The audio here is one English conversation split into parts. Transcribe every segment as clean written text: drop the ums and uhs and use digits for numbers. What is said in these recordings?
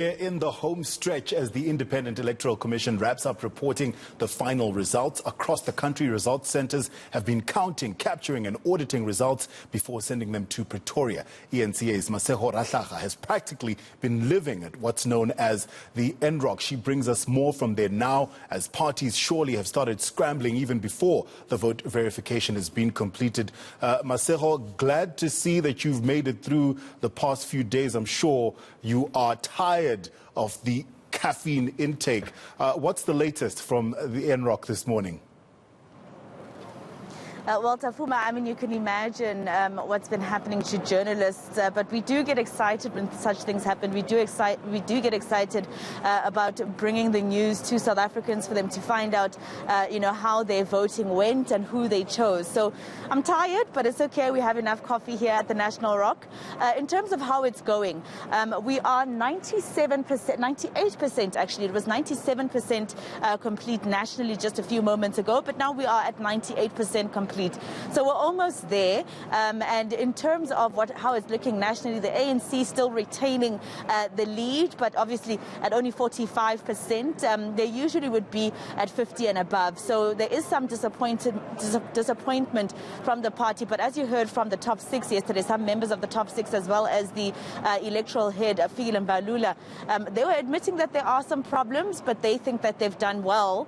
We're in the home stretch as the Independent Electoral Commission wraps up reporting the final results. Across the country, results centers have been counting, capturing and auditing results before sending them to Pretoria. eNCA's Maseho Rahlaga has practically been living at what's known as the NROC. She brings us more from there now, as parties surely have started scrambling even before the vote verification has been completed. Maseho, glad to see that you've made it through the past few days. I'm sure you are tired of the caffeine intake. What's the latest from the NROC this morning? Well, Tafuma, I mean, you can imagine what's been happening to journalists, but we do get excited when such things happen. We do get excited about bringing the news to South Africans for them to find out, how their voting went and who they chose. So I'm tired, but it's okay. We have enough coffee here at the National Rock. In terms of how it's going, we are 97%, 98% actually. It was 97% complete nationally just a few moments ago, but now we are at 98% complete. So we're almost there. And in terms of how it's looking nationally, the ANC still retaining the lead, but obviously at only 45%. They usually would be at 50 and above. So there is some disappointment from the party. But as you heard from the top six yesterday, some members of the top six, as well as the electoral head, Fikile Mbalula, they were admitting that there are some problems, but they think that they've done well,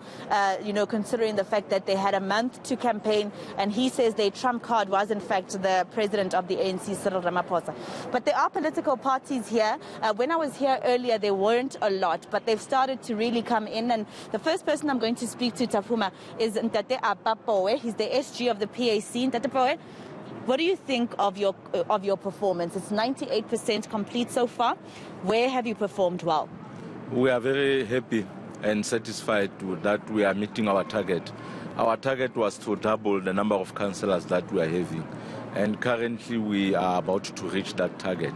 considering the fact that they had a month to campaign. And he says their trump card was, in fact, the president of the ANC, Cyril Ramaphosa. But there are political parties here. When I was here earlier, there weren't a lot, but they've started to really come in. And the first person I'm going to speak to, Tafuma, is Ntate Apapoe. He's the SG of the PAC. Ntate Apapoe, what do you think of your performance? It's 98% complete so far. Where have you performed well? We are very happy and satisfied that we are meeting our target. Our target was to double the number of councillors that we are having, and currently we are about to reach that target.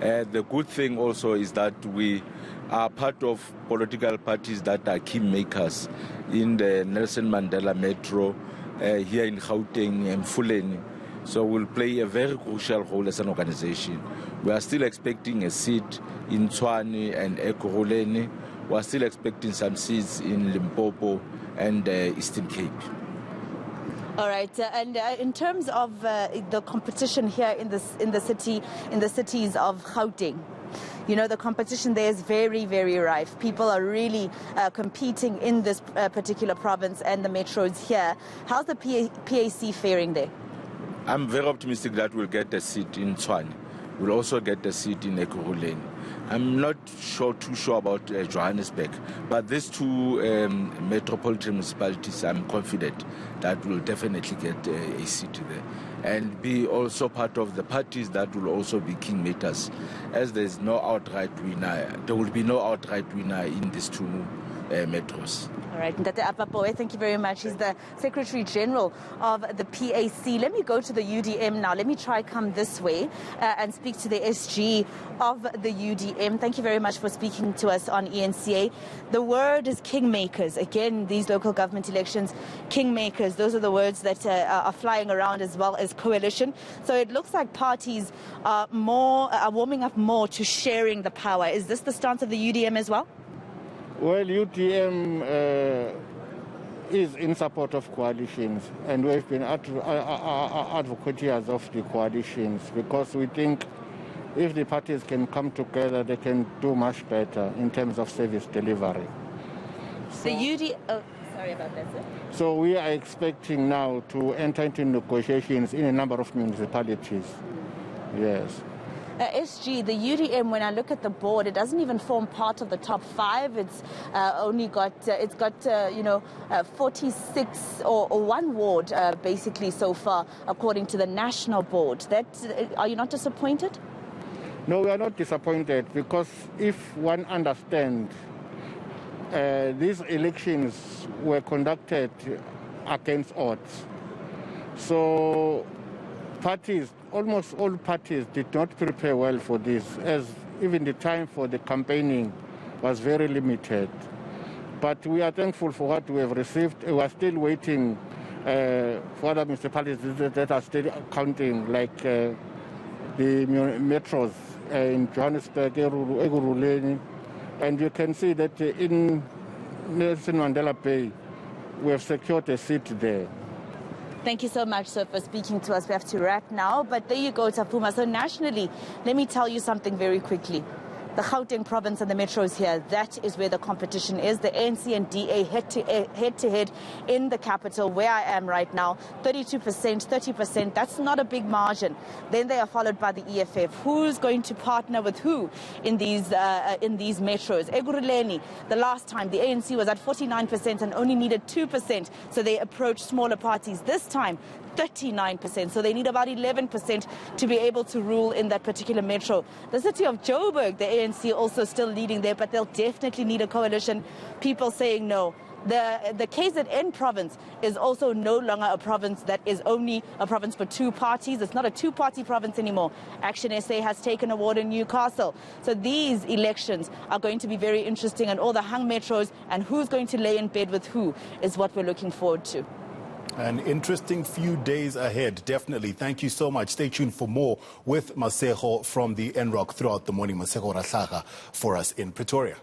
The good thing also is that we are part of political parties that are kingmakers in the Nelson Mandela Metro, here in Gauteng and Fuleni. So we'll play a very crucial role as an organization. We are still expecting a seat in Tshwane and Ekurhuleni. We are still expecting some seats in Limpopo and Eastern Cape. All right, and in terms of the competition here in the cities of Gauteng, the competition there is very, very rife. People are really competing in this particular province and the metros here. How's the PAC faring there? I'm very optimistic that we'll get a seat in Tshwane. We'll also get a seat in Ekurhuleni. I'm not too sure about Johannesburg, but these two metropolitan municipalities, I'm confident that we'll definitely get a seat there, and be also part of the parties that will also be kingmakers. As there's no outright winner, there will be no outright winner in these two metros. All right, Ntate Apapoe, thank you very much. He's the Secretary General of the PAC. Let me go to the UDM now. Let me try come this way and speak to the SG of the UDM. Thank you very much for speaking to us on eNCA. The word is kingmakers. Again, these local government elections, kingmakers, those are the words that are flying around, as well as coalition. So it looks like parties are warming up more to sharing the power. Is this the stance of the UDM as well? Well, UDM is in support of coalitions, and we've been advocates of the coalitions, because we think if the parties can come together, they can do much better in terms of service delivery. Sorry about that, sir. So we are expecting now to enter into negotiations in a number of municipalities. Yes. SG, the UDM, when I look at the board, it doesn't even form part of the top five. It's only got 46 or one ward basically so far, according to the national board. Are you not disappointed? No, we are not disappointed, because if one understands, these elections were conducted against odds. So almost all parties did not prepare well for this, as even the time for the campaigning was very limited. But we are thankful for what we have received. We are still waiting for other municipalities that are still counting, like the metros in Johannesburg, Ekurhuleni, And you can see that in Nelson Mandela Bay, we have secured a seat there. Thank you so much, sir, for speaking to us. We have to wrap now, but there you go, Tafuma. So nationally, let me tell you something very quickly. The Gauteng province and the metros here, that is where the competition is. The ANC and DA head-to-head in the capital, where I am right now, 32%, 30%. That's not a big margin. Then they are followed by the EFF. Who's going to partner with who in these metros? Ekurhuleni, the last time, the ANC was at 49% and only needed 2%. So they approached smaller parties. This time, 39%. So they need about 11% to be able to rule in that particular metro. The city of Joburg, the ANC also still leading there, but they'll definitely need a coalition. People saying no. The KZN province is also no longer a province that is only a province for two parties. It's not a two-party province anymore. Action SA has taken a ward in Newcastle. So these elections are going to be very interesting, and all the hung metros and who's going to lay in bed with who is what we're looking forward to. An interesting few days ahead, definitely. Thank you so much. Stay tuned for more with Masego from the NROC throughout the morning. Masego Rahlaga for us in Pretoria.